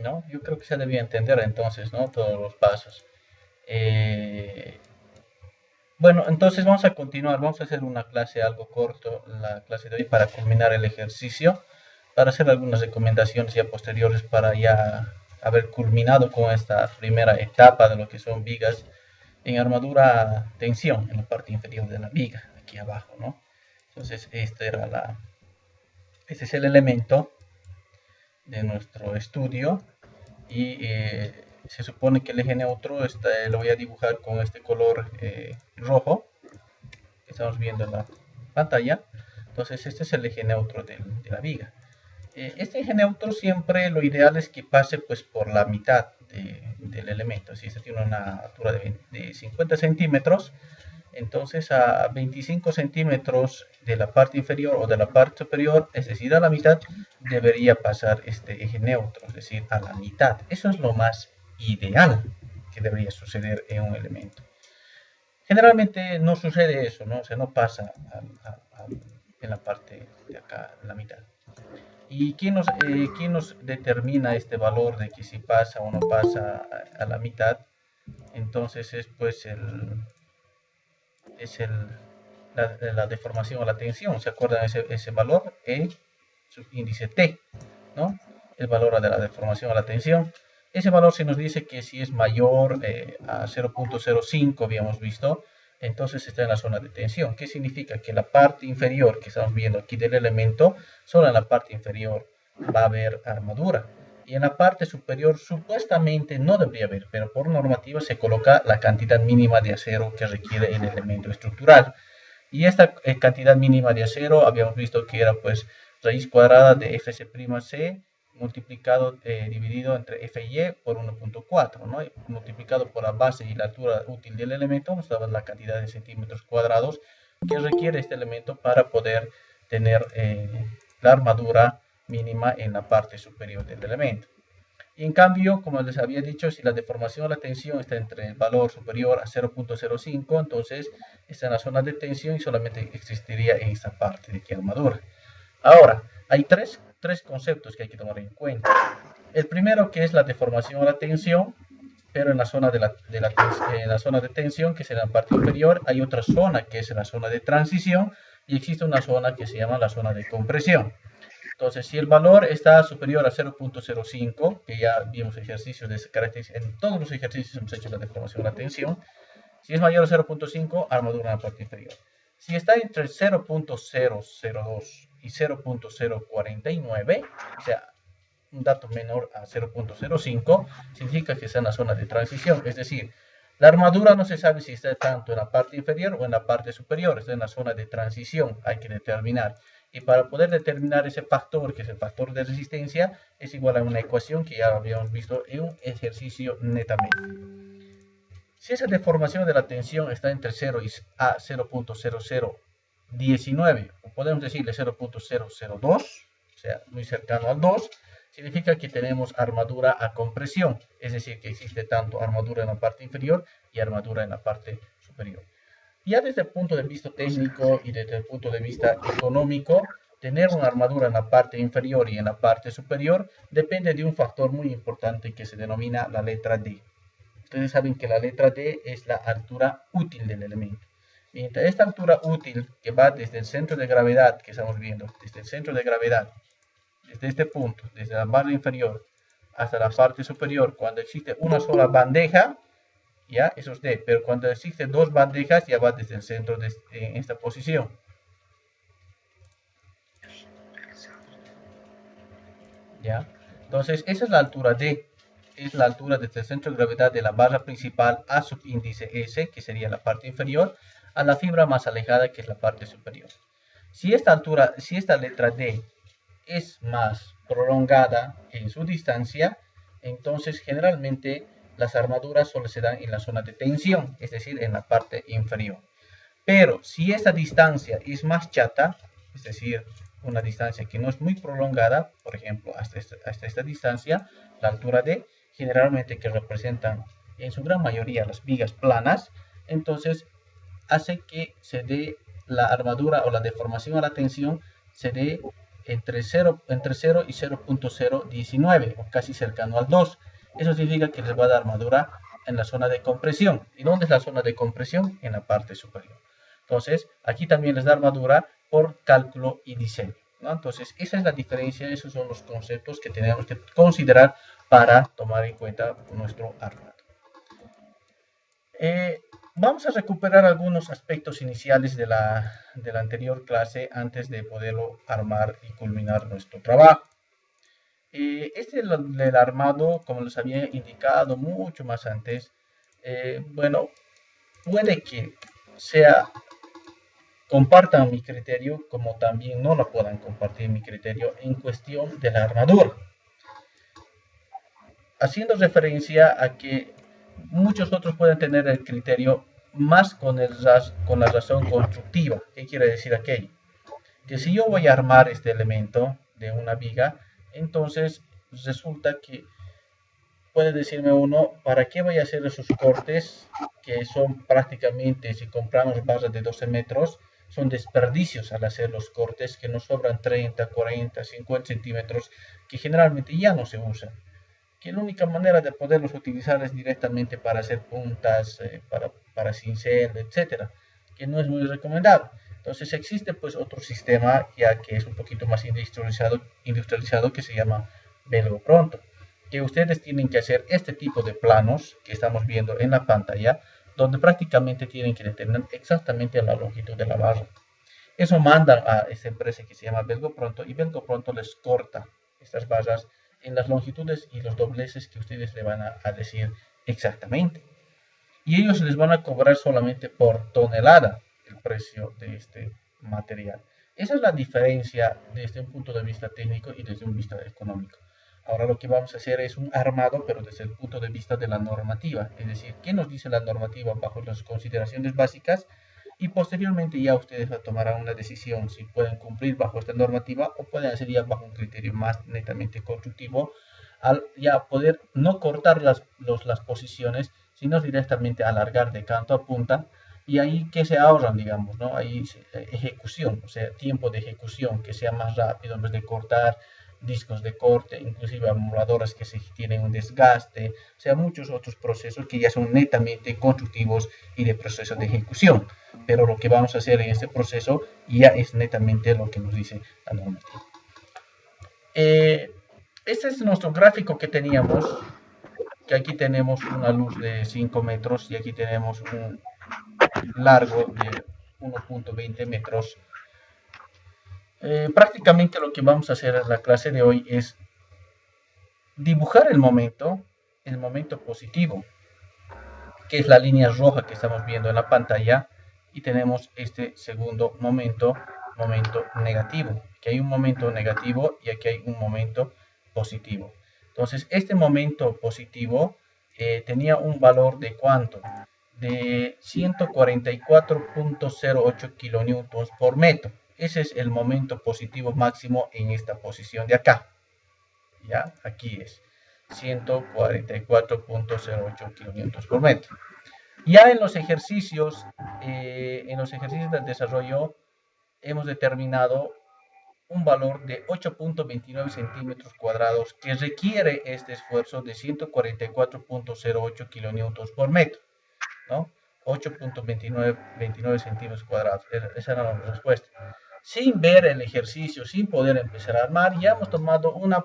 ¿no? Yo creo que se debía entender entonces, ¿no? Todos los pasos. Eh, bueno, entonces vamos a continuar, vamos a hacer una clase algo corto, la clase de hoy para culminar el ejercicio, para hacer algunas recomendaciones ya posteriores para ya haber culminado con esta primera etapa de lo que son vigas en armadura tensión, en la parte inferior de la viga, aquí abajo, ¿no? Entonces, este es el elemento de nuestro estudio y se supone que el eje neutro lo voy a dibujar con este color rojo que estamos viendo en la pantalla. Entonces este es el eje neutro de la viga. Este eje neutro siempre lo ideal es que pase pues por la mitad del elemento. Si este tiene una altura de 50 centímetros, entonces a 25 centímetros de la parte inferior o de la parte superior, es decir, a la mitad, debería pasar este eje neutro, es decir, a la mitad. Eso es lo más ideal que debería suceder en un elemento. Generalmente no sucede eso, ¿no? O sea, no pasa en la parte de acá, en la mitad. ¿Y quién nos determina este valor de que si pasa o no pasa a la mitad? Entonces es pues es el, la deformación o la tensión. ¿Se acuerdan ese valor? E subíndice T, ¿no? El valor de la deformación o la tensión. Ese valor se nos dice que si es mayor a 0.05, habíamos visto, entonces está en la zona de tensión. ¿Qué significa? Que la parte inferior que estamos viendo aquí del elemento, solo en la parte inferior va a haber armadura. Y en la parte superior supuestamente no debería haber, pero por normativa se coloca la cantidad mínima de acero que requiere el elemento estructural. Y esta cantidad mínima de acero habíamos visto que era pues raíz cuadrada de Fc'(C) multiplicado, dividido entre Fy por 1.4, ¿no? Y multiplicado por la base y la altura útil del elemento, nos daba la cantidad de centímetros cuadrados que requiere este elemento para poder tener la armadura mínima en la parte superior del elemento. Y en cambio, como les había dicho, si la deformación o la tensión está entre el valor superior a 0.05, entonces está en la zona de tensión y solamente existiría en esta parte de aquí armadura. Ahora, hay tres conceptos que hay que tomar en cuenta. El primero que es la deformación o la tensión, pero en la zona en la zona de tensión, que es en la parte inferior, hay otra zona que es en la zona de transición y existe una zona que se llama la zona de compresión. Entonces, si el valor está superior a 0.05, que ya vimos ejercicios de ese carácter, en todos los ejercicios hemos hecho la deformación de la tensión. Si es mayor a 0.5, armadura en la parte inferior. Si está entre 0.002 y 0.049, o sea, un dato menor a 0.05, significa que está en la zona de transición. Es decir, la armadura no se sabe si está tanto en la parte inferior o en la parte superior, está en la zona de transición, hay que determinar. Y para poder determinar ese factor, que es el factor de resistencia, es igual a una ecuación que ya habíamos visto en un ejercicio netamente. Si esa deformación de la tensión está entre 0 y a 0.0019, o podemos decirle 0.002, o sea, muy cercano al 2, significa que tenemos armadura a compresión, es decir, que existe tanto armadura en la parte inferior y armadura en la parte superior. Ya desde el punto de vista técnico y desde el punto de vista económico, tener una armadura en la parte inferior y en la parte superior depende de un factor muy importante que se denomina la letra D. Ustedes saben que la letra D es la altura útil del elemento. Mientras esta altura útil que va desde el centro de gravedad que estamos viendo, desde el centro de gravedad, desde este punto, desde la barra inferior hasta la parte superior, cuando existe una sola bandeja, ya, eso es D, pero cuando existen dos bandejas ya va desde el centro en esta posición. ¿Ya? Entonces, esa es la altura D, es la altura desde el centro de gravedad de la barra principal a subíndice S, que sería la parte inferior, a la fibra más alejada, que es la parte superior. Si esta letra D es más prolongada en su distancia, entonces generalmente las armaduras solo se dan en la zona de tensión, es decir, en la parte inferior. Pero si esta distancia es más chata, es decir, una distancia que no es muy prolongada, por ejemplo, hasta esta distancia, la altura D, generalmente que representan en su gran mayoría las vigas planas, entonces hace que se dé la armadura o la deformación a la tensión, se dé entre 0 y 0.019, o casi cercano al 2. Eso significa que les va a dar armadura en la zona de compresión. ¿Y dónde es la zona de compresión? En la parte superior. Entonces, aquí también les da armadura por cálculo y diseño, ¿no? Entonces, esa es la diferencia, esos son los conceptos que tenemos que considerar para tomar en cuenta nuestro armado. Vamos a recuperar algunos aspectos iniciales de la anterior clase antes de poderlo armar y culminar nuestro trabajo. Del armado, como les había indicado mucho más antes, bueno, puede que compartan mi criterio, como también no lo puedan compartir mi criterio en cuestión de la armadura. Haciendo referencia a que muchos otros pueden tener el criterio más con la razón constructiva. ¿Qué quiere decir aquello? Que si yo voy a armar este elemento de una viga, entonces resulta que puede decirme uno, ¿para qué voy a hacer esos cortes que son prácticamente, si compramos barras de 12 metros, son desperdicios al hacer los cortes que nos sobran 30, 40, 50 centímetros que generalmente ya no se usan? Que la única manera de poderlos utilizar es directamente para hacer puntas, para cincel, etcétera, que no es muy recomendable. Entonces existe pues otro sistema ya que es un poquito más industrializado que se llama Velgo Pronto, que ustedes tienen que hacer este tipo de planos que estamos viendo en la pantalla, donde prácticamente tienen que determinar exactamente la longitud de la barra. Eso mandan a esta empresa que se llama Velgo Pronto, y Velgo Pronto les corta estas barras en las longitudes y los dobleces que ustedes le van a decir exactamente. Y ellos les van a cobrar solamente por tonelada el precio de este material. Esa es la diferencia desde un punto de vista técnico y desde un vista económico. Ahora lo que vamos a hacer es un armado, pero desde el punto de vista de la normativa. Es decir, ¿qué nos dice la normativa bajo las consideraciones básicas? Y posteriormente ya ustedes tomarán una decisión si pueden cumplir bajo esta normativa o pueden hacer ya bajo un criterio más netamente constructivo, al ya poder no cortar las posiciones, sino directamente alargar de canto a punta, y ahí que se ahorran, digamos, ¿no? Ahí ejecución, o sea, tiempo de ejecución, que sea más rápido en vez de cortar discos de corte, inclusive amoladoras que se tienen un desgaste, o sea, muchos otros procesos que ya son netamente constructivos y de proceso de ejecución. Pero lo que vamos a hacer en este proceso ya es netamente lo que nos dice la normativa. Este es nuestro gráfico que teníamos, que aquí tenemos una luz de 5 metros y aquí tenemos un largo de 1.20 metros. Prácticamente lo que vamos a hacer en la clase de hoy es dibujar el momento positivo, que es la línea roja que estamos viendo en la pantalla, y tenemos este segundo momento negativo, que hay un momento negativo y aquí hay un momento positivo. Entonces este momento positivo tenía un valor de ¿cuánto? De 144.08 kilonewtons por metro. Ese es el momento positivo máximo en esta posición de acá. ¿Ya? Aquí es 144.08 kilonewtons por metro. Ya en los ejercicios del desarrollo hemos determinado un valor de 8.29 centímetros cuadrados que requiere este esfuerzo de 144.08 kilonewtons por metro, ¿no? 8.29 centímetros cuadrados. Esa era la respuesta. Sin ver el ejercicio, sin poder empezar a armar, ya hemos tomado una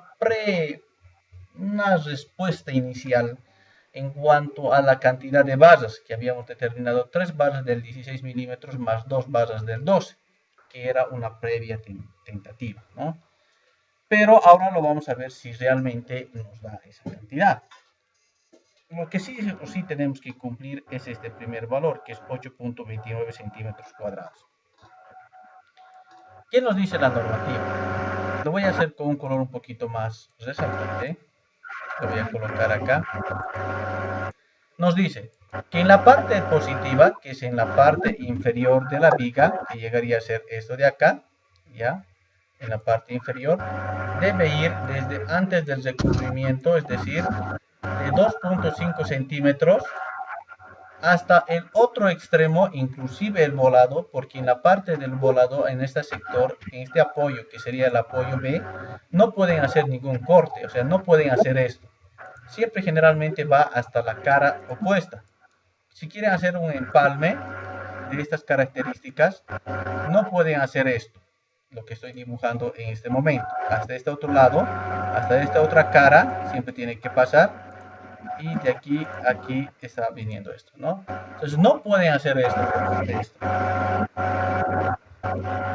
respuesta inicial en cuanto a la cantidad de barras que habíamos determinado: 3 barras del 16 milímetros más 2 barras del 12, que era una previa tentativa, ¿no? Pero ahora lo vamos a ver si realmente nos da esa cantidad. Lo que sí tenemos que cumplir es este primer valor, que es 8.29 centímetros cuadrados. ¿Qué nos dice la normativa? Lo voy a hacer con un color un poquito más resaltante. Lo voy a colocar acá. Nos dice que en la parte positiva, que es en la parte inferior de la viga, que llegaría a ser esto de acá, ya, en la parte inferior, debe ir desde antes del recubrimiento, es decir, de 2.5 centímetros hasta el otro extremo, inclusive el volado, porque en la parte del volado, en este sector, en este apoyo, que sería el apoyo B, no pueden hacer ningún corte, o sea, no pueden hacer esto. Siempre generalmente va hasta la cara opuesta. Si quieren hacer un empalme de estas características, no pueden hacer esto, lo que estoy dibujando en este momento. Hasta este otro lado, hasta esta otra cara, siempre tiene que pasar. Y de aquí a aquí está viniendo esto, ¿no? Entonces no pueden hacer esto por esto.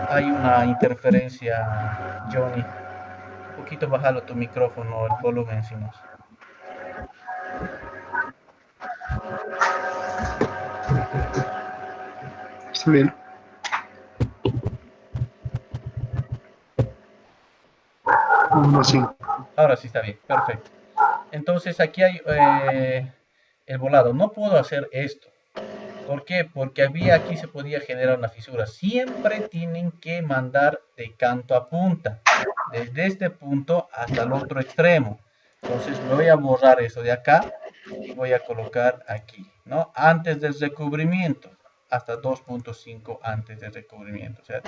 Hay una interferencia, Johnny. Un poquito bájalo tu micrófono, el volumen, si no. Está bien. Así. Ahora sí está bien, perfecto. Entonces aquí hay el volado. No puedo hacer esto. ¿Por qué? Porque aquí se podía generar una fisura. Siempre tienen que mandar de canto a punta. Desde este punto hasta el otro extremo. Entonces voy a borrar eso de acá y voy a colocar aquí, ¿no? Antes del recubrimiento. Hasta 2.5 antes del recubrimiento. O sea,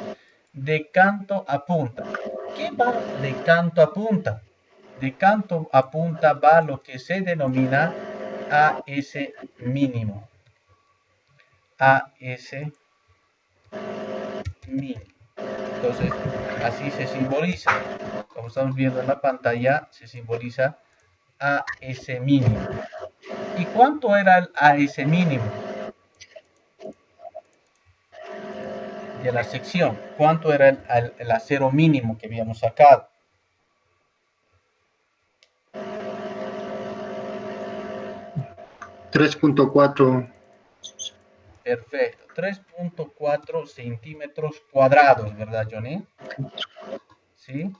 de canto a punta. ¿Qué va de canto a punta? De canto a punta va lo que se denomina AS mínimo. AS mínimo. Entonces, así se simboliza. Como estamos viendo en la pantalla, se simboliza AS mínimo. ¿Y cuánto era el AS mínimo? De la sección. ¿Cuánto era el acero mínimo que habíamos sacado? $3.4. Perfecto. 3.4 centímetros cuadrados, ¿verdad, Johnny? ¿Sí?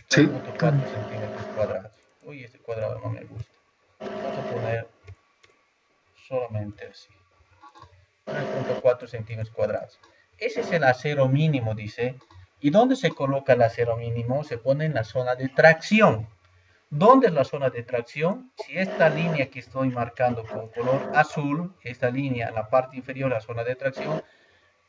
3.4 centímetros cuadrados. Uy, este cuadrado no me gusta. Vamos a poner solamente así. 3.4 centímetros cuadrados. Ese es el acero mínimo, dice. ¿Y dónde se coloca el acero mínimo? Se pone en la zona de tracción. ¿Dónde es la zona de tracción? Si esta línea que estoy marcando con color azul, esta línea en la parte inferior, la zona de tracción,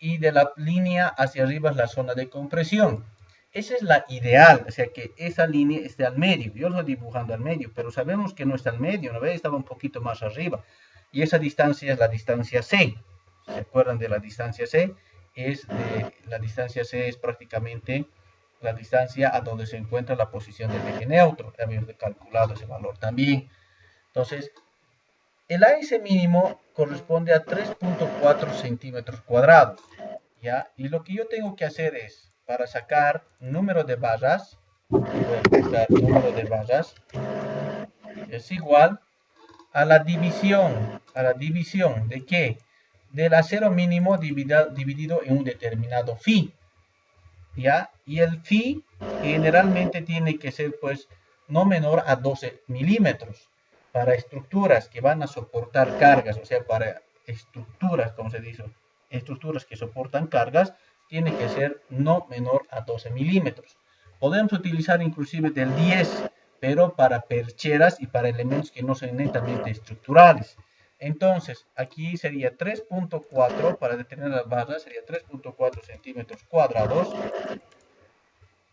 y de la línea hacia arriba es la zona de compresión. Esa es la ideal, o sea que esa línea esté al medio. Yo lo estoy dibujando al medio, pero sabemos que no está al medio, ¿no ve? Estaba un poquito más arriba. Y esa distancia es la distancia C. ¿Se acuerdan de la distancia C? La distancia C es prácticamente la distancia a donde se encuentra la posición del eje neutro. Habíamos calculado ese valor también. Entonces, el AS mínimo corresponde a 3.4 centímetros cuadrados. ¿Ya? Y lo que yo tengo que hacer es, para sacar número de barras, voy a buscar número de barras, es igual a la división ¿de qué? Del acero mínimo dividido en un determinado phi. ¿Ya? Y el phi generalmente tiene que ser pues no menor a 12 milímetros para estructuras que van a soportar cargas, o sea, para estructuras, como se dice, estructuras que soportan cargas, tiene que ser no menor a 12 milímetros. Podemos utilizar inclusive del 10, pero para percheras y para elementos que no son netamente estructurales. Entonces, aquí sería 3.4, para detener las barras, sería 3.4 centímetros cuadrados.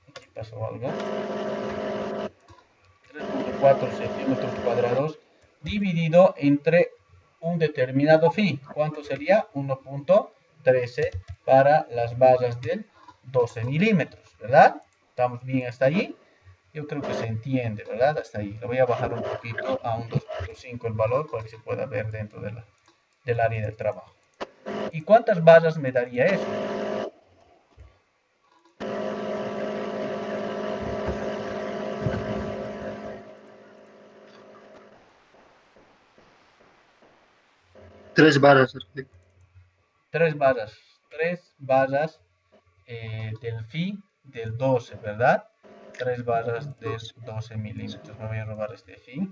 Aquí pasó algo. 3.4 centímetros cuadrados dividido entre un determinado phi. ¿Cuánto sería? 1.13 para las barras del 12 milímetros, ¿verdad? ¿Estamos bien hasta allí? Yo creo que se entiende, ¿verdad? Hasta ahí. Lo voy a bajar un poquito a un 2.5 el valor para que se pueda ver dentro del área del trabajo. ¿Y cuántas barras me daría eso? Tres barras. Tres barras del phi del 12, ¿verdad? 3 barras de 12 milímetros. Me voy a robar este phi.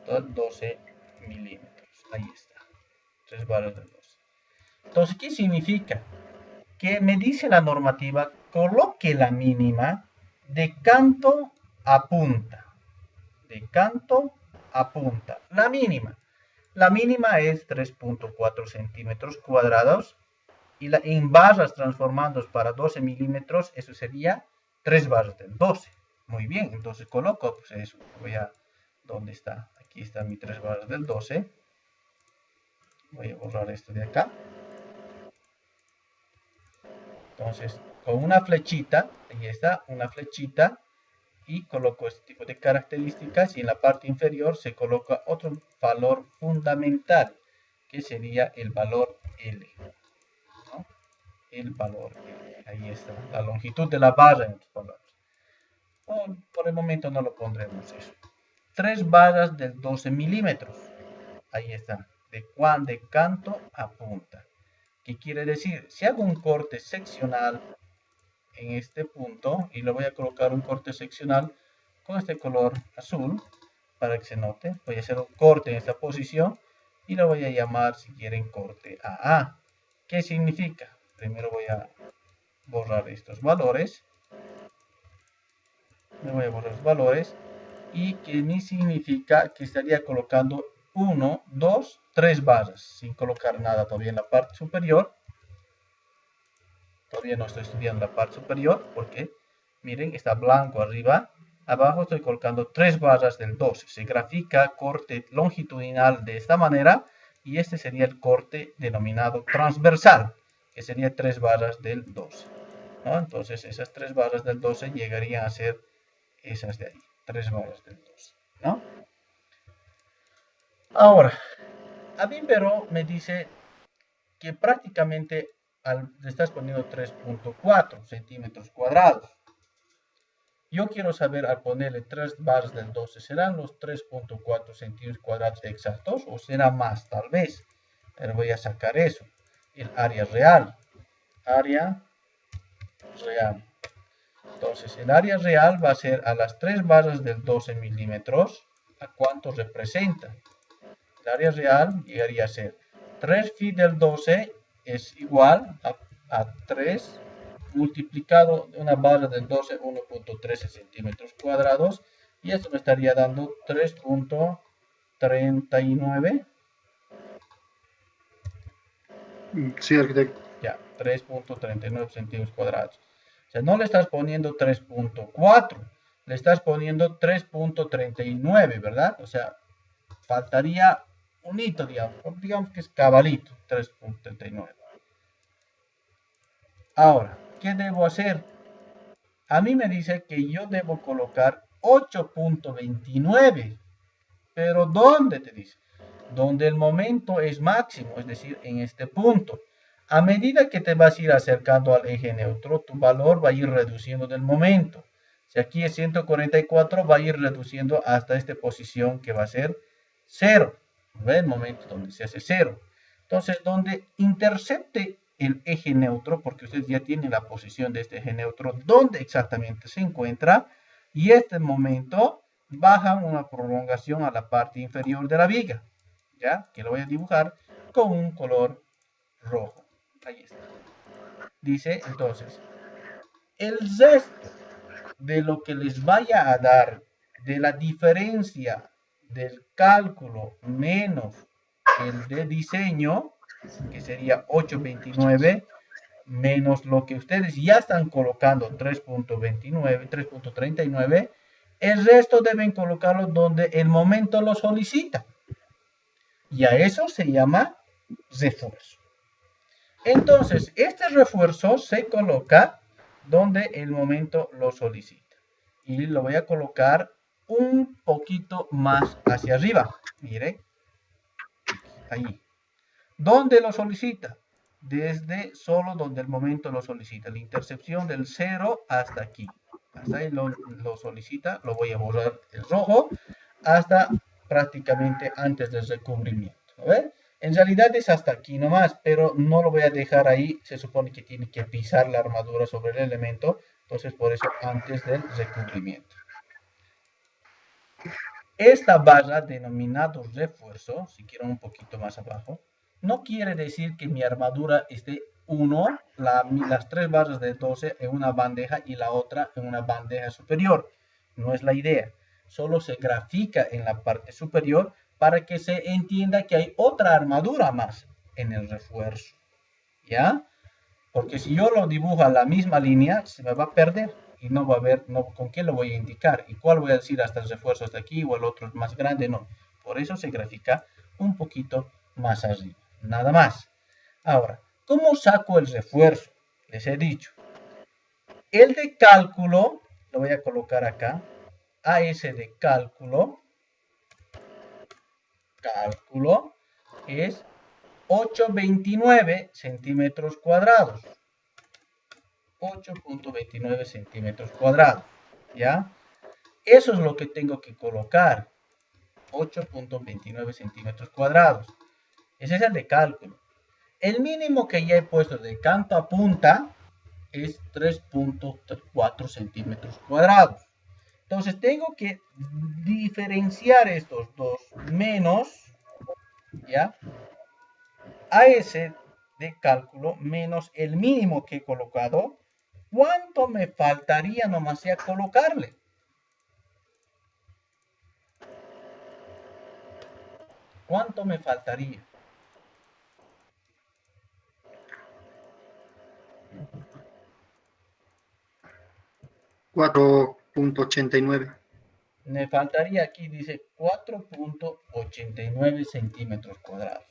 12 milímetros. Ahí está. 3 barras de 12. Entonces, ¿qué significa? Que me dice la normativa, coloque la mínima de canto a punta. De canto a punta. La mínima. La mínima es 3.4 centímetros cuadrados y en barras transformados para 12 milímetros, eso sería 3 barras del 12. Muy bien, entonces coloco pues eso. Voy a, ¿dónde está? Aquí está mi 3 barras del 12. Voy a borrar esto de acá. Entonces, con una flechita, ahí está, una flechita, y coloco este tipo de características, y en la parte inferior se coloca otro valor fundamental, que sería el valor L, ¿no? El valor L, ahí está, la longitud de la barra, en otras palabras. Por el momento no lo pondremos eso. 3 barras de 12 milímetros, ahí está, de canto a punta. ¿Qué quiere decir? Si hago un corte seccional en este punto, y le voy a colocar un corte seccional con este color azul para que se note, voy a hacer un corte en esta posición y lo voy a llamar, si quieren, corte AA. ¿Qué significa? Primero voy a borrar estos valores, y que me significa que estaría colocando 1, 2, 3 barras sin colocar nada todavía en la parte superior. Todavía no estoy estudiando la parte superior porque, miren, está blanco arriba. Abajo estoy colocando 3 barras del 12. Se grafica corte longitudinal de esta manera y este sería el corte denominado transversal, que sería 3 barras del 12, ¿no? Entonces esas 3 barras del 12 llegarían a ser esas de ahí, 3 barras del 12, ¿no? Ahora, a mí pero me dice que prácticamente le estás poniendo 3.4 centímetros cuadrados. Yo quiero saber, al ponerle 3 barras del 12, ¿serán los 3.4 centímetros cuadrados exactos o será más? Tal vez. Pero voy a sacar eso. El área real. Área real. Entonces, el área real va a ser a las 3 barras del 12 milímetros. ¿A cuánto representa? El área real llegaría a ser 3 phi del 12 es igual a 3 multiplicado una barra del 12, 1.13 centímetros cuadrados, y esto me estaría dando 3.39. Sí, arquitecto. Ya, 3.39 centímetros cuadrados. O sea, no le estás poniendo 3.4, le estás poniendo 3.39, ¿verdad? O sea, faltaría un hito, digamos que es cabalito, 3.39. Ahora, ¿qué debo hacer? A mí me dice que yo debo colocar 8.29, pero ¿dónde te dice? Donde el momento es máximo, es decir, en este punto. A medida que te vas a ir acercando al eje neutro, tu valor va a ir reduciendo del momento. Si aquí es 144, va a ir reduciendo hasta esta posición que va a ser 0. ¿Ve? El momento donde se hace 0. Entonces, donde intercepte el eje neutro, porque ustedes ya tienen la posición de este eje neutro, donde exactamente se encuentra, y este momento baja una prolongación a la parte inferior de la viga, ¿ya? Que lo voy a dibujar con un color rojo. Ahí está. Dice, entonces, el resto de lo que les vaya a dar de la diferencia del cálculo menos el de diseño, que sería 8.29, menos lo que ustedes ya están colocando, 3.29, 3.39, el resto deben colocarlo donde el momento lo solicita. Y a eso se llama refuerzo. Entonces, este refuerzo se coloca donde el momento lo solicita. Y lo voy a colocar un poquito más hacia arriba. Mire, ahí. ¿Dónde lo solicita? Desde solo donde el momento lo solicita. La intercepción del 0 hasta aquí. Hasta ahí lo solicita. Lo voy a borrar el rojo. Hasta prácticamente antes del recubrimiento. ¿Ven? En realidad es hasta aquí nomás, pero no lo voy a dejar ahí. Se supone que tiene que pisar la armadura sobre el elemento. Entonces, por eso antes del recubrimiento. Esta barra denominado refuerzo, si quieren un poquito más abajo, no quiere decir que mi armadura esté las 3 barras de 12 en una bandeja y la otra en una bandeja superior. No es la idea. Solo se grafica en la parte superior para que se entienda que hay otra armadura más en el refuerzo, ¿ya? Porque si yo lo dibujo a la misma línea, se me va a perder y no va a ver con qué lo voy a indicar y cuál voy a decir hasta el refuerzo hasta aquí o el otro es más grande, no. Por eso se grafica un poquito más arriba, nada más. Ahora, ¿cómo saco el refuerzo? Les he dicho. El de cálculo, lo voy a colocar acá, AS de cálculo es 8,29 centímetros cuadrados. 8,29 centímetros cuadrados, ¿ya? Eso es lo que tengo que colocar, 8,29 centímetros cuadrados. Ese es el de cálculo. El mínimo que ya he puesto de canto a punta es 3,4 centímetros cuadrados. Entonces tengo que diferenciar estos dos menos, ¿ya? AS de cálculo menos el mínimo que he colocado. ¿Cuánto me faltaría nomás ya colocarle? ¿Cuánto me faltaría? $4.89. Me faltaría aquí, dice 4,89 centímetros cuadrados.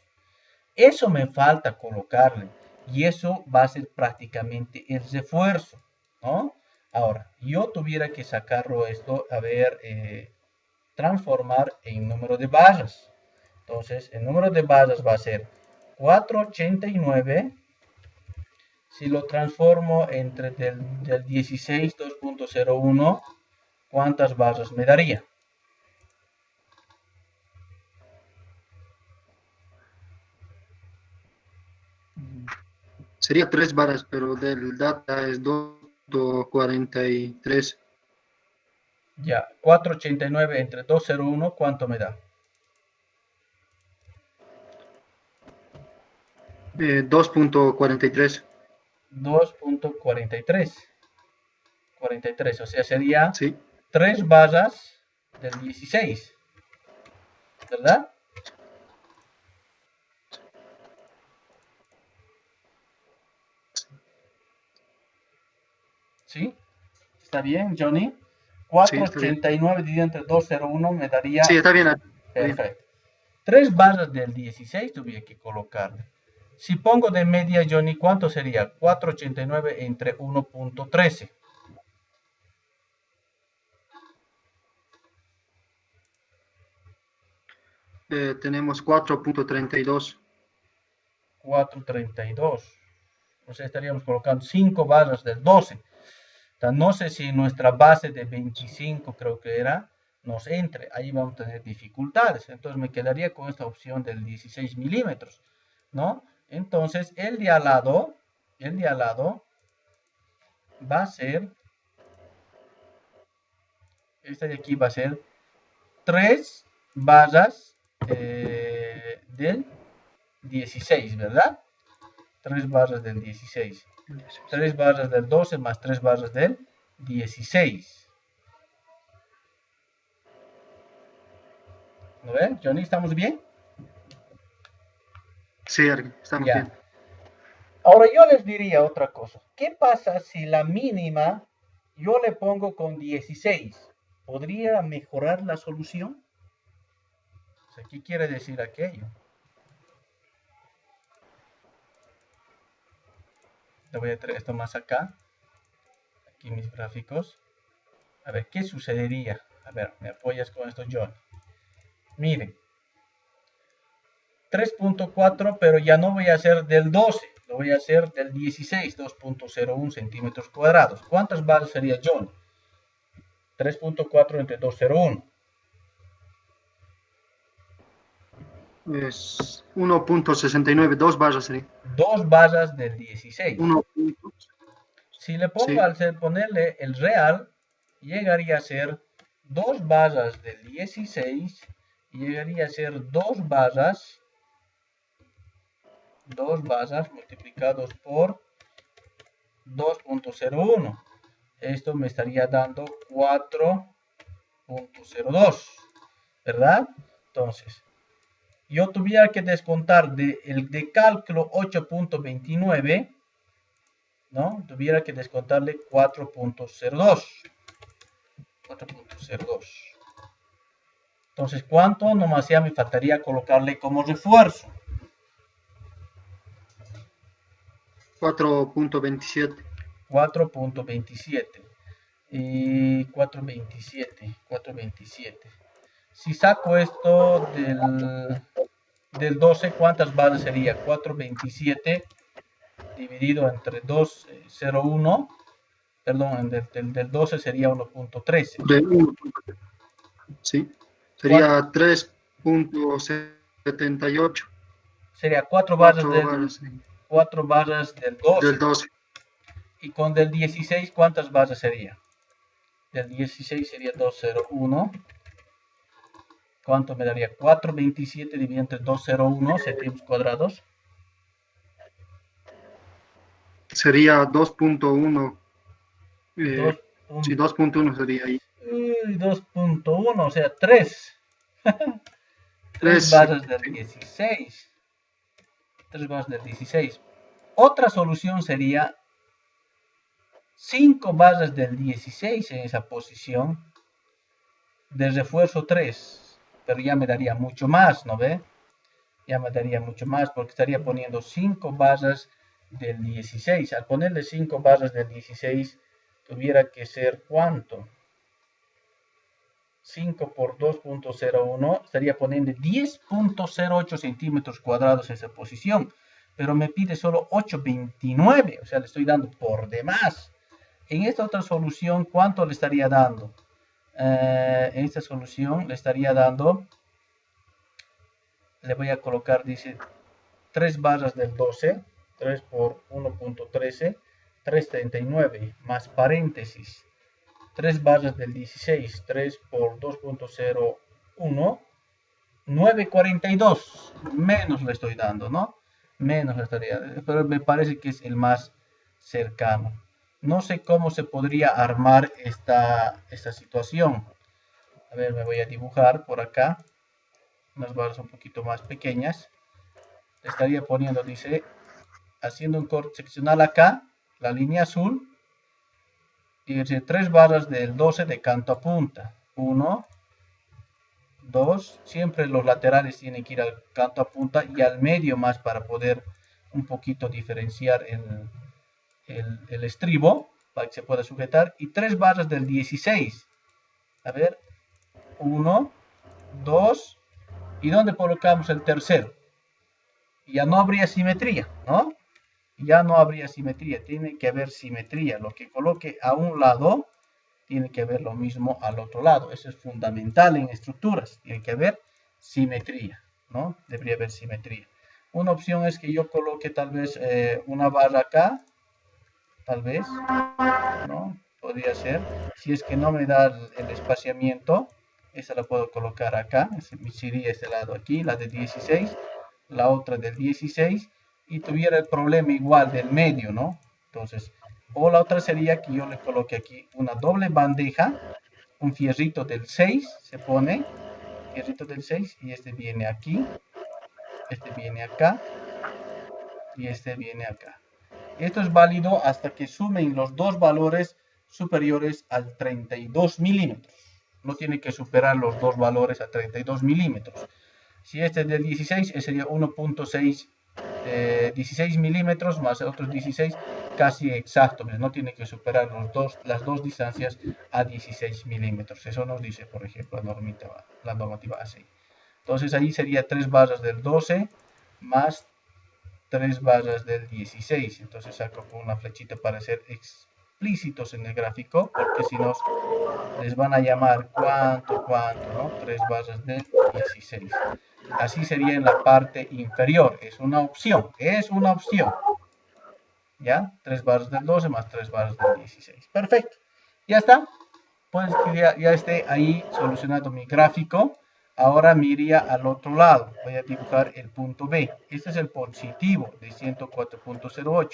Eso me falta colocarle y eso va a ser prácticamente el refuerzo, ¿no? Ahora, yo tuviera que sacarlo esto, a ver, transformar en número de barras. Entonces, el número de barras va a ser 489. Si lo transformo entre del 16 2.01, ¿cuántas barras me daría? Sería 3 barras, pero del data es 2.43. Ya, 489 entre 201, ¿cuánto me da? 2.43. 2,43. 43, o sea, sería Sí, 3 barras del 16, ¿verdad? ¿Sí? ¿Está bien, Johnny? sí, está bien. 489 dividido entre 201 me daría... Sí, está bien. Está bien. Perfecto. 3 barras del 16 tuviera que colocarle. Si pongo de media, Johnny, ¿cuánto sería? 489 entre 1.13. Tenemos 4.32. 432. O sea, estaríamos colocando 5 barras del 12. O sea, no sé si nuestra base de 25, creo que era, nos entre. Ahí vamos a tener dificultades. Entonces me quedaría con esta opción del 16 milímetros, ¿no? Entonces el de al lado va a ser, este de aquí va a ser 3 barras del 16, ¿verdad? 3 barras del 16. 3 barras del 12 más 3 barras del 16. ¿No ven, Johnny? ¿Estamos bien? Sí, estamos Ya. bien. Ahora yo les diría otra cosa. ¿Qué pasa si la mínima yo le pongo con 16? ¿Podría mejorar la solución? O sea, ¿qué quiere decir aquello? Le voy a traer esto más acá. Aquí mis gráficos. A ver, ¿qué sucedería? A ver, me apoyas con esto, John. Miren. 3.4, pero ya no voy a hacer del 12, lo voy a hacer del 16, 2.01 centímetros cuadrados. ¿Cuántas barras sería, John? 3.4 entre 201. Es 1.69. 2 barras sería. 2 barras del 16. 1. Si le pongo Sí. al ponerle el real, llegaría a ser 2 barras del 16, y llegaría a ser 2 barras multiplicados por 2.01. Esto me estaría dando 4.02, ¿verdad? Entonces, yo tuviera que descontar de cálculo 8.29, ¿no? Tuviera que descontarle 4.02. 4.02. Entonces, ¿cuánto nomás ya me faltaría colocarle como refuerzo? 4.27. 4.27. Y 4.27. Si saco esto del 12, ¿cuántas bases sería? 4.27 dividido entre 2.01. Perdón, del 12 sería 1.13. Sí. Sería 3.78. Sería 4 4 barras sí. 4 barras del 12. Del 12. Y con del 16, ¿cuántas barras sería? Del 16 sería 201. ¿Cuánto me daría? 4.27 dividido entre 201 centímetros cuadrados. Sería 2.1. Sí, 2.1 sería ahí. 2.1, o sea, 3. 3 barras del 16. 3 barras del 16. Otra solución sería 5 barras del 16 en esa posición de refuerzo 3, pero ya me daría mucho más, ¿no ve? Ya me daría mucho más porque estaría poniendo 5 barras del 16. Al ponerle 5 barras del 16 tuviera que ser ¿cuánto? 5 por 2.01, estaría poniendo 10.08 centímetros cuadrados en esa posición, pero me pide solo 8.29, o sea, le estoy dando por demás. En esta otra solución, ¿cuánto le estaría dando? En esta solución le estaría dando, le voy a colocar, dice, 3 barras del 12, 3 por 1.13, 3.39, más paréntesis, 3 barras del 16, 3 por 2.01, 9.42, menos le estoy dando, ¿no? Menos le estaría, pero me parece que es el más cercano. No sé cómo se podría armar esta situación. A ver, me voy a dibujar por acá unas barras un poquito más pequeñas. Le estaría poniendo, dice, haciendo un corte seccional acá, la línea azul, y dice 3 barras del 12 de canto a punta. 1, 2, siempre los laterales tienen que ir al canto a punta y al medio más para poder un poquito diferenciar el estribo para que se pueda sujetar, y 3 barras del 16. A ver, 1, 2, ¿y dónde colocamos el tercero? Ya no habría simetría, ¿no? Ya no habría simetría, tiene que haber simetría. Lo que coloque a un lado tiene que haber lo mismo al otro lado. Eso es fundamental en estructuras. Tiene que haber simetría, ¿no? Debería haber simetría. Una opción es que yo coloque tal vez una barra acá, tal vez, ¿no? Podría ser. Si es que no me da el espaciamiento, esa la puedo colocar acá. Sería este lado aquí, la de 16, la otra del 16, y tuviera el problema igual del medio, ¿no? Entonces, o la otra sería que yo le coloque aquí una doble bandeja, un fierrito del 6, se pone, fierrito del 6, y este viene aquí, este viene acá, y este viene acá. Esto es válido hasta que sumen los dos valores superiores al 32 milímetros. No tiene que superar los dos valores a 32 milímetros. Si este es del 16, ese sería 1.6, 16 milímetros más otros 16, casi exacto. No tiene que superar las dos distancias a 16 milímetros. Eso nos dice, por ejemplo, la normativa A6. Entonces ahí sería 3 barras del 12 más 3 barras del 16. Entonces saco con una flechita para ser explícitos en el gráfico, porque si no les van a llamar cuánto, ¿no? 3 barras del 16. Así sería en la parte inferior. Es una opción. ¿Ya? 3 barras del 12 más 3 barras del 16. Perfecto. Ya está. Pues que ya esté ahí solucionado mi gráfico. Ahora me iría al otro lado. Voy a dibujar el punto B. Este es el positivo de 104.08.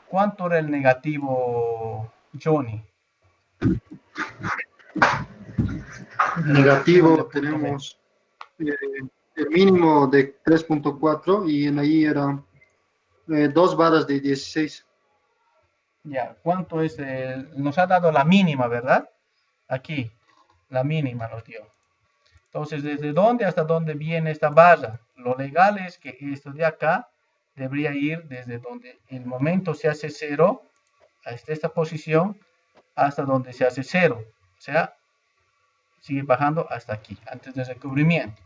¿Cuánto era el negativo, Johnny? Negativo tenemos el mínimo de 3.4 y en ahí eran 2 barras de 16. Ya, ¿cuánto es? Nos ha dado la mínima, ¿verdad? Aquí, la mínima nos dio. Entonces, ¿desde dónde hasta dónde viene esta barra? Lo legal es que esto de acá debería ir desde donde el momento se hace 0, hasta esta posición, hasta donde se hace 0. O sea, sigue bajando hasta aquí, antes del recubrimiento.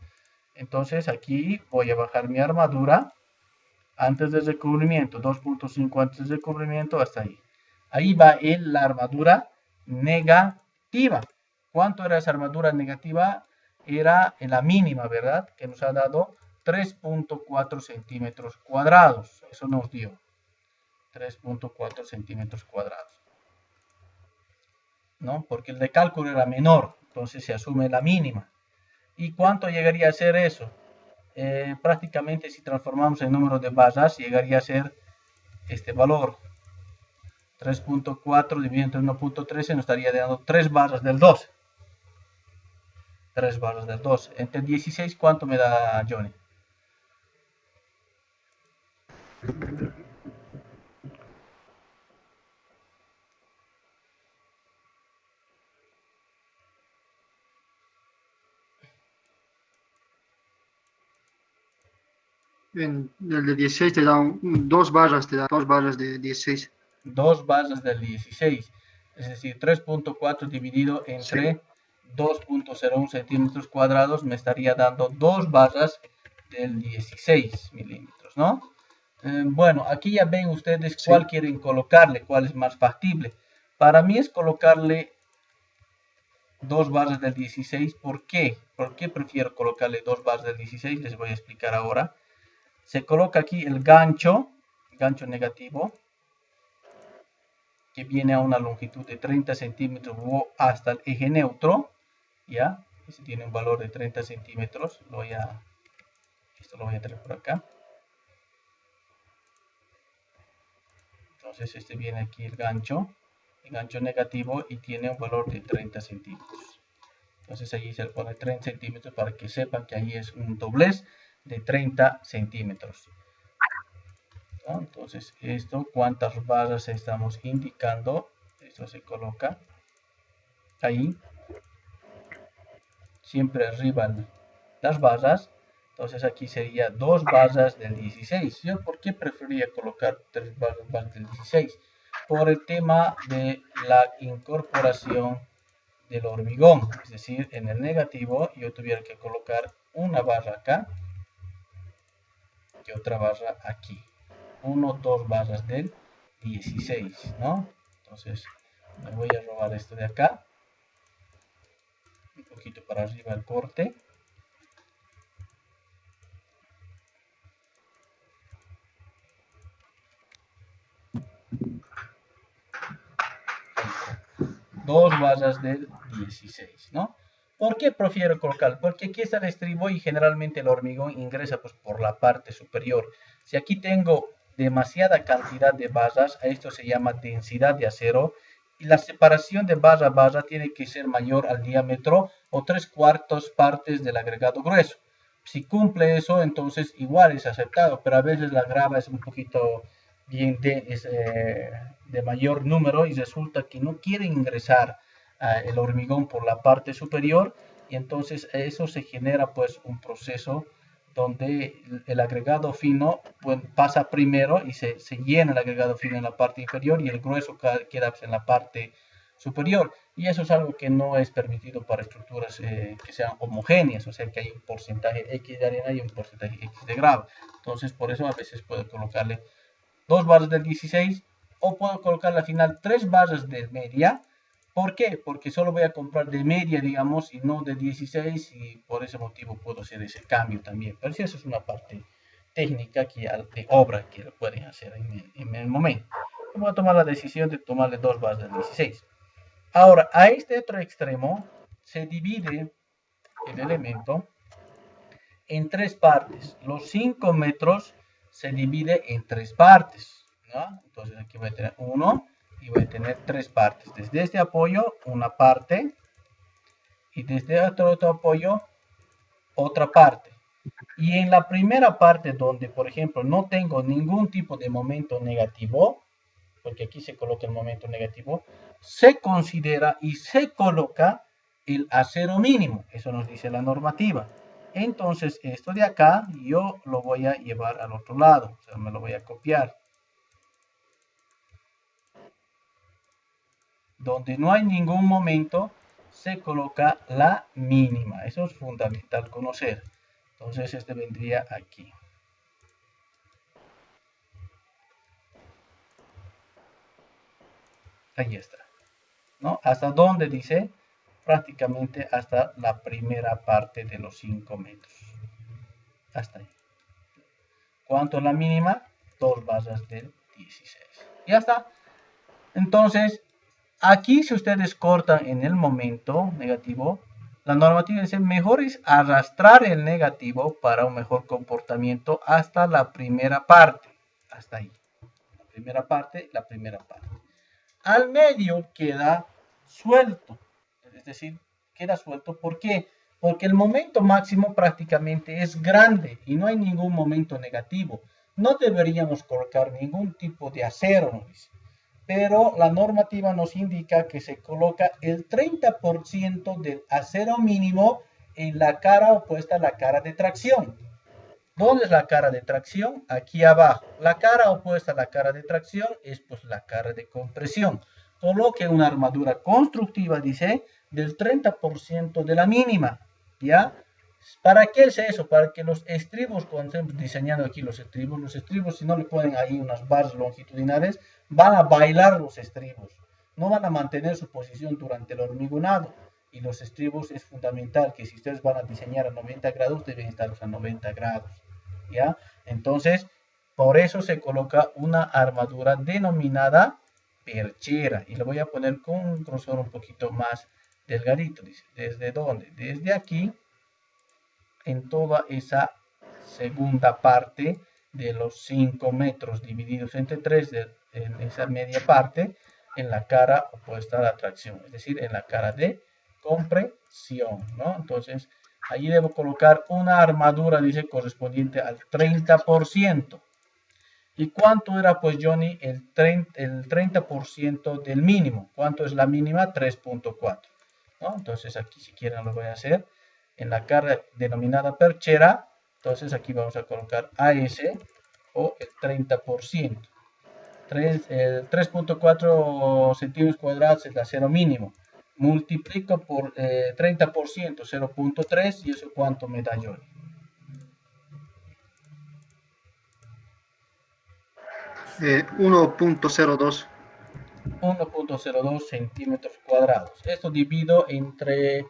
Entonces, aquí voy a bajar mi armadura antes del recubrimiento, 2.5 antes del recubrimiento, hasta ahí. Ahí va la armadura negativa. ¿Cuánto era esa armadura negativa? Era en la mínima, ¿verdad? Que nos ha dado 3.4 centímetros cuadrados. Eso nos dio 3.4 centímetros cuadrados, ¿no? Porque el de cálculo era menor, entonces se asume la mínima. ¿Y cuánto llegaría a ser eso? Prácticamente si transformamos el número de barras, llegaría a ser este valor. 3.4 dividido entre 1.13 nos estaría dando 3 barras del 12. 3 barras del 12. Entre 16, ¿cuánto me da Johnny? En el de 16 te da 2 barras, te da 2 barras de 16. 2 barras del 16. Es decir, 3.4 dividido entre sí. 2.01 centímetros cuadrados me estaría dando 2 barras del 16 milímetros, ¿no? Bueno, aquí ya ven ustedes cuál sí. Quieren colocarle, cuál es más factible. Para mí es colocarle 2 barras del 16. ¿Por qué? ¿Por qué prefiero colocarle 2 barras del 16? Les voy a explicar ahora. Se coloca aquí el gancho negativo, que viene a una longitud de 30 centímetros hasta el eje neutro, ¿ya? Este tiene un valor de 30 centímetros. Esto lo voy a traer por acá. Entonces este viene aquí el gancho negativo y tiene un valor de 30 centímetros. Entonces allí se le pone 30 centímetros para que sepan que ahí es un doblez de 30 centímetros. ¿No? Entonces esto, cuántas barras estamos indicando, esto se coloca ahí, siempre arriba las barras. Entonces aquí sería 2 barras del 16. ¿Yo por qué prefería colocar 3 barras del 16? Por el tema de la incorporación del hormigón. Es decir, en el negativo yo tuviera que colocar una barra acá y otra barra aquí. 2 barras del 16, ¿no? Entonces me voy a robar esto de acá. Un poquito para arriba el corte. Dos barras del 16, ¿no? ¿Por qué prefiero colocar? Porque aquí está el estribo y generalmente el hormigón ingresa pues por la parte superior. Si aquí tengo demasiada cantidad de barras, a esto se llama densidad de acero, y la separación de barra a barra tiene que ser mayor al diámetro o 3/4 partes del agregado grueso. Si cumple eso, entonces igual es aceptado, pero a veces la grava es un poquito bien de mayor número y resulta que no quiere ingresar el hormigón por la parte superior, y entonces eso se genera pues un proceso donde el agregado fino pues, pasa primero y se llena el agregado fino en la parte inferior y el grueso queda en la parte superior, y eso es algo que no es permitido para estructuras que sean homogéneas, o sea que hay un porcentaje X de arena y un porcentaje X de grava. Entonces por eso a veces puedo colocarle 2 barras del 16 o puedo colocarle al final 3 barras de media. ¿Por qué? Porque solo voy a comprar de media, digamos, y no de 16, y por ese motivo puedo hacer ese cambio también. Pero si eso es una parte técnica de obra que lo pueden hacer en el momento. Yo voy a tomar la decisión de tomarle 2 barras del 16. Ahora, a este otro extremo se divide el elemento en 3 partes. Los 5 metros se divide en 3 partes, ¿no? Entonces aquí voy a tener 1 y voy a tener 3 partes. Desde este apoyo, una parte, y desde otro apoyo, otra parte. Y en la primera parte donde, por ejemplo, no tengo ningún tipo de momento negativo, porque aquí se coloca el momento negativo, se considera y se coloca el acero mínimo. Eso nos dice la normativa. Entonces, esto de acá yo lo voy a llevar al otro lado. O sea, me lo voy a copiar. Donde no hay ningún momento, se coloca la mínima. Eso es fundamental conocer. Entonces, este vendría aquí. Ahí está. ¿No? ¿Hasta dónde dice? Prácticamente hasta la primera parte de los 5 metros. Hasta ahí. ¿Cuánto es la mínima? 2 barras del 16. Ya está. Entonces, aquí si ustedes cortan en el momento negativo, la normativa dice mejor es arrastrar el negativo para un mejor comportamiento hasta la primera parte. Hasta ahí. La primera parte, la primera parte. Al medio queda suelto. Es decir, queda suelto. ¿Por qué? Porque el momento máximo prácticamente es grande y no hay ningún momento negativo. No deberíamos colocar ningún tipo de acero, pero la normativa nos indica que se coloca el 30% del acero mínimo en la cara opuesta a la cara de tracción. ¿Dónde es la cara de tracción? Aquí abajo. La cara opuesta a la cara de tracción es pues la cara de compresión. Coloque una armadura constructiva, dice, del 30% de la mínima. ¿Ya? ¿Para qué es eso? Para que los estribos, cuando estemos diseñando aquí los estribos, si no le ponen ahí unas barras longitudinales, van a bailar los estribos. No van a mantener su posición durante el hormigonado. Y los estribos es fundamental que si ustedes van a diseñar a 90 grados, deben estar a 90 grados. ¿Ya? Entonces, por eso se coloca una armadura denominada perchera. Y lo voy a poner con un grosor un poquito más delgadito. Dice, ¿desde dónde? Desde aquí, en toda esa segunda parte de los 5 metros divididos entre 3, en esa media parte, en la cara opuesta a la tracción, es decir, en la cara de compresión, ¿no? Entonces, allí debo colocar una armadura, dice, correspondiente al 30%. ¿Y cuánto era, pues, Johnny, el 30% del mínimo? ¿Cuánto es la mínima? 3.4, ¿no? Entonces, aquí si quieren lo voy a hacer. En la cara denominada perchera, entonces aquí vamos a colocar AS o el 30%. El 3.4 centímetros cuadrados es el acero mínimo. Multiplico por 30%, 0.3, y eso cuánto me da, Johnny. 1.02. 1.02 centímetros cuadrados. Esto divido entre,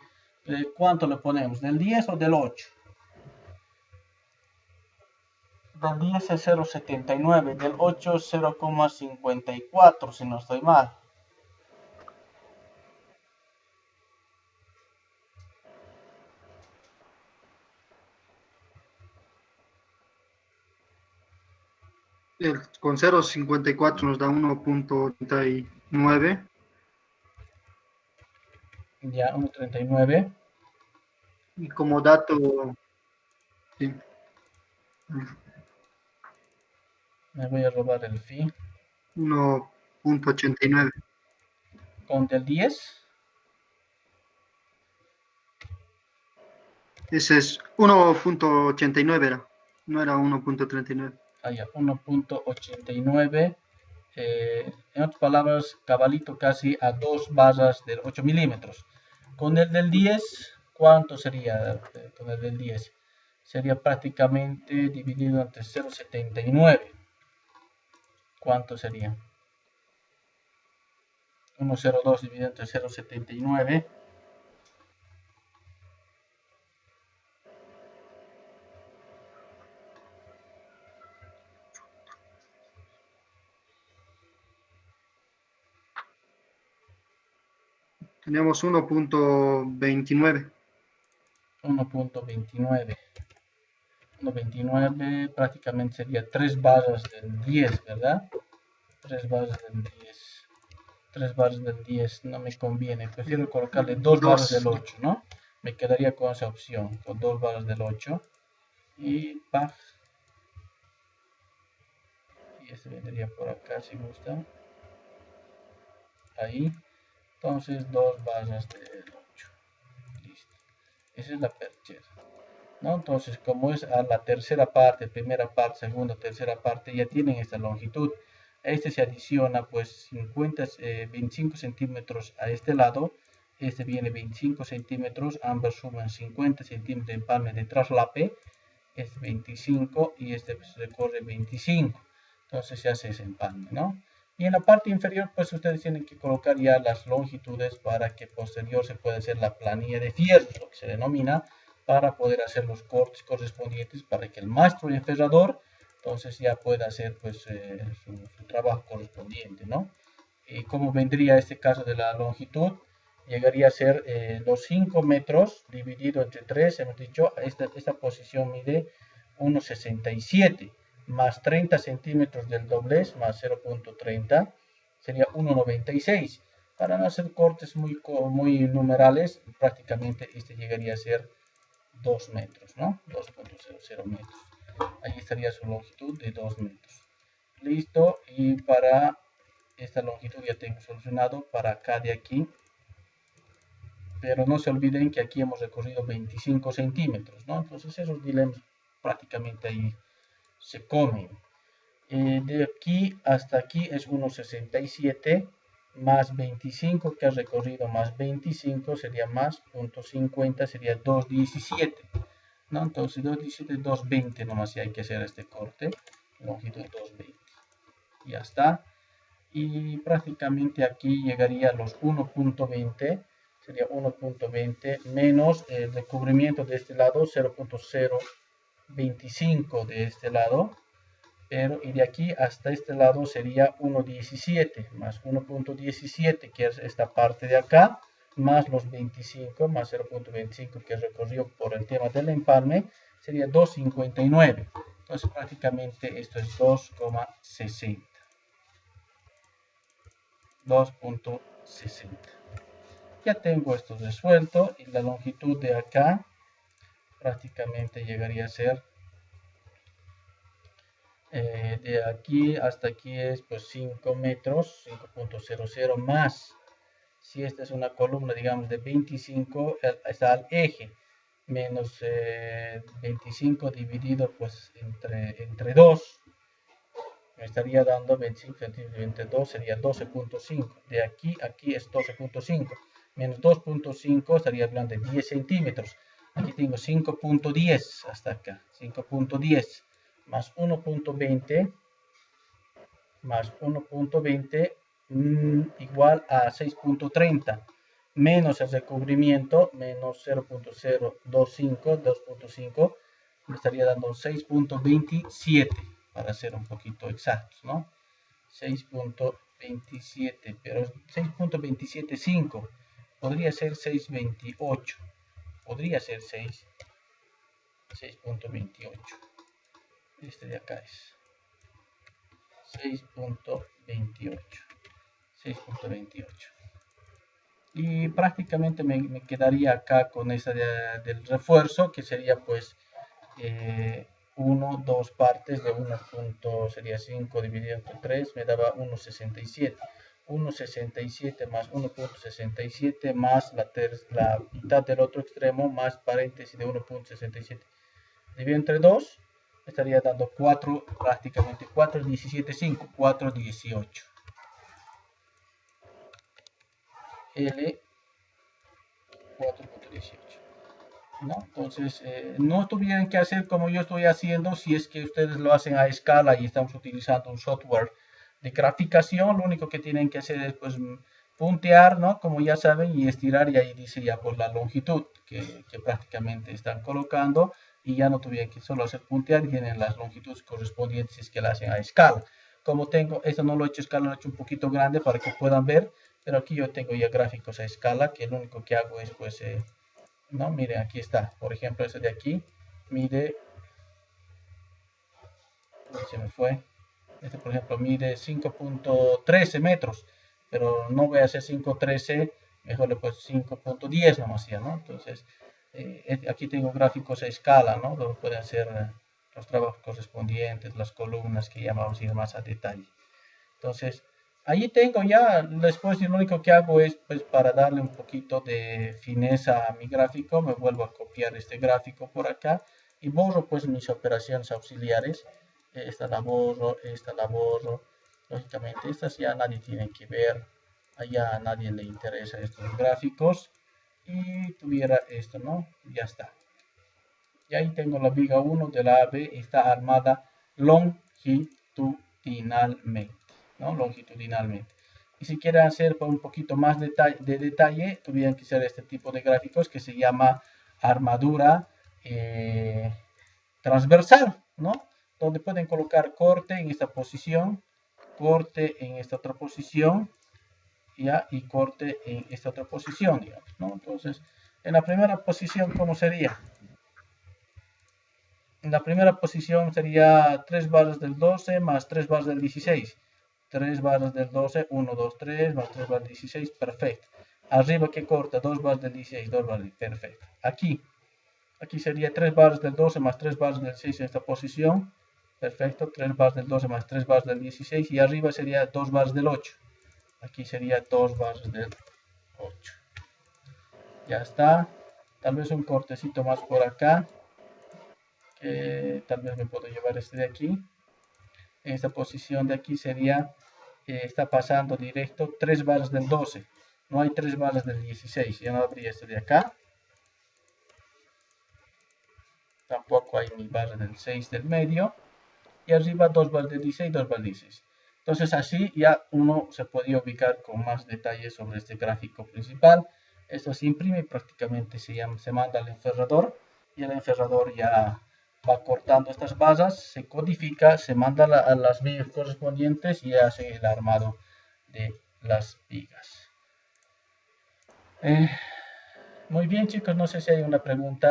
¿cuánto le ponemos? ¿Del 10 o del 8? Del 10 es 0.79, del 8 es 0.54, si no estoy mal. Con 0.54 nos da 1.39. Ya, 1.39. Y como dato, sí, Me voy a robar el fi. 1.89. Con del 10. Ese es 1.89 era, no era 1.39. Allá, 1.89. En otras palabras, cabalito casi a 2 barras del 8 milímetros. Con el del 10, ¿cuánto sería? Con el del 10 sería prácticamente dividido entre 0.79. ¿Cuánto sería? 1.02 dividido entre 0.79. Tenemos 1.29. 1.29. 1.29 prácticamente sería 3 barras del 10, ¿verdad? 3 barras del 10. 3 barras del 10 no me conviene. Prefiero colocarle 2 barras del 2. 8, ¿no? Me quedaría con esa opción, con 2 barras del 8. y pag, y este vendría por acá si gusta, ahí. Entonces 2 barras del 8, listo. Esa es la perchera, ¿no? Entonces, como es a la tercera parte, primera parte, segunda, tercera parte, ya tienen esta longitud. A este se adiciona pues 25 centímetros a este lado, este viene 25 centímetros, ambos suman 50 centímetros de empalme de traslape, es 25 y este pues, recorre 25, entonces se hace ese empalme, ¿no? Y en la parte inferior pues ustedes tienen que colocar ya las longitudes para que posterior se pueda hacer la planilla de fierros, lo que se denomina, para poder hacer los cortes correspondientes para que el maestro y el ferrador entonces ya pueda hacer pues su trabajo correspondiente, ¿no? Y como vendría este caso de la longitud, llegaría a ser los 5 metros dividido entre 3, hemos dicho, esta posición mide 1,67 más 30 centímetros del doblez más 0,30 sería 1,96. Para no hacer cortes muy numerales, prácticamente este llegaría a ser 2 metros, ¿no? 2,00 metros. Ahí estaría su longitud de 2 metros. Listo, y para esta longitud ya tengo solucionado para acá de aquí, pero no se olviden que aquí hemos recorrido 25 centímetros, ¿no? Entonces esos dilemas prácticamente ahí se comen. De aquí hasta aquí es 1,67 más 25 que has recorrido más 25 sería más 0,50 sería 2,17, ¿no? Entonces 2,17, 2,20 nomás si hay que hacer este corte, longitud 2,20, ya está. Y prácticamente aquí llegaría a los 1,20, sería 1,20 menos el recubrimiento de este lado 0,025 de este lado, pero y de aquí hasta este lado sería 1,17 más 1,17 que es esta parte de acá más los 25 más 0,25 que recorrió por el tema del empalme sería 2,59. Entonces prácticamente esto es 2,60. 2,60. Ya tengo esto resuelto y la longitud de acá prácticamente llegaría a ser de aquí hasta aquí es pues 5 metros, 5,00 más. Si esta es una columna, digamos, de 25, está al eje, menos 25 dividido pues entre 2, me estaría dando 25 centímetros entre 2 sería 12,5. De aquí a aquí es 12,5. Menos 2,5 estaría hablando de 10 centímetros. Aquí tengo 5,10 hasta acá. 5,10 más 1,20 más 1,20 igual a 6,30 menos el recubrimiento menos 0,025 2,5 me estaría dando 6,27 para ser un poquito exactos, ¿no? 6,27, pero 6,275 podría ser 6,28, podría ser 6,28. Este de acá es 6,28. 6,28. Y prácticamente me quedaría acá con esa del refuerzo, que sería pues 1, 2 partes de 1 sería 5 dividido entre 3, me daba 1,67. 1,67 más 1,67 más la mitad del otro extremo más paréntesis de 1,67 dividido entre 2 estaría dando 4, prácticamente 4,17,5, 4,18. L 4,18. ¿No? Entonces, no tuvieran que hacer como yo estoy haciendo si es que ustedes lo hacen a escala y estamos utilizando un software de graficación. Lo único que tienen que hacer es pues puntear, ¿no? Como ya saben, y estirar, y ahí dice ya pues la longitud que prácticamente están colocando, y ya no tuvieran que solo hacer puntear y tienen las longitudes correspondientes si es que la hacen a escala. Como tengo, esto no lo he hecho a escala, lo he hecho un poquito grande para que puedan ver, pero aquí yo tengo ya gráficos a escala, que lo único que hago es pues no, miren, aquí está, por ejemplo, ese de aquí mide, se me fue, este por ejemplo mide 5,13 metros, pero no voy a hacer 5,13, mejor le pongo 5,10 nomás ya, ¿no? Entonces, aquí tengo gráficos a escala, ¿no? Donde pueden ser los trabajos correspondientes, las columnas que ya vamos a ir más a detalle. Entonces, ahí tengo ya, después lo único que hago es, pues para darle un poquito de fineza a mi gráfico, me vuelvo a copiar este gráfico por acá y borro pues mis operaciones auxiliares. Esta la borro, lógicamente estas ya nadie tiene que ver, allá a nadie le interesa estos gráficos y tuviera esto, ¿no? Ya está. Y ahí tengo la viga 1 de la AB, está armada longitudinalmente, ¿no? Longitudinalmente. Y si quieren hacer un poquito más de detalle, tuvieran que ser este tipo de gráficos que se llama armadura transversal, ¿no? Donde pueden colocar corte en esta posición, corte en esta otra posición, ¿ya? Y corte en esta otra posición, digamos, ¿no? Entonces, en la primera posición, ¿cómo sería? En la primera posición sería 3 barras del 12 más 3 barras del 16. 3 barras del 12, 1, 2, 3, más 3 barras del 16, perfecto. Arriba que corta, 2 barras del 16, 2 barras, perfecto. Aquí sería 3 barras del 12 más 3 barras del 16 en esta posición, perfecto. 3 barras del 12 más 3 barras del 16 y arriba sería 2 barras del 8. Aquí sería 2 barras del 8. Ya está. Tal vez un cortecito más por acá. Tal vez me puedo llevar este de aquí. En esta posición de aquí sería, está pasando directo 3 barras del 12. No hay 3 barras del 16. Ya no habría este de acá. Tampoco hay ni barra del 6 del medio. Y arriba 2 barras del 16, 2 barras del 16. Entonces así ya uno se podía ubicar con más detalles sobre este gráfico principal. Esto se imprime y prácticamente se manda al enferrador. Y el enferrador ya va cortando estas barras, se codifica, se manda a las vigas correspondientes y hace el armado de las vigas. Muy bien, chicos, no sé si hay una pregunta.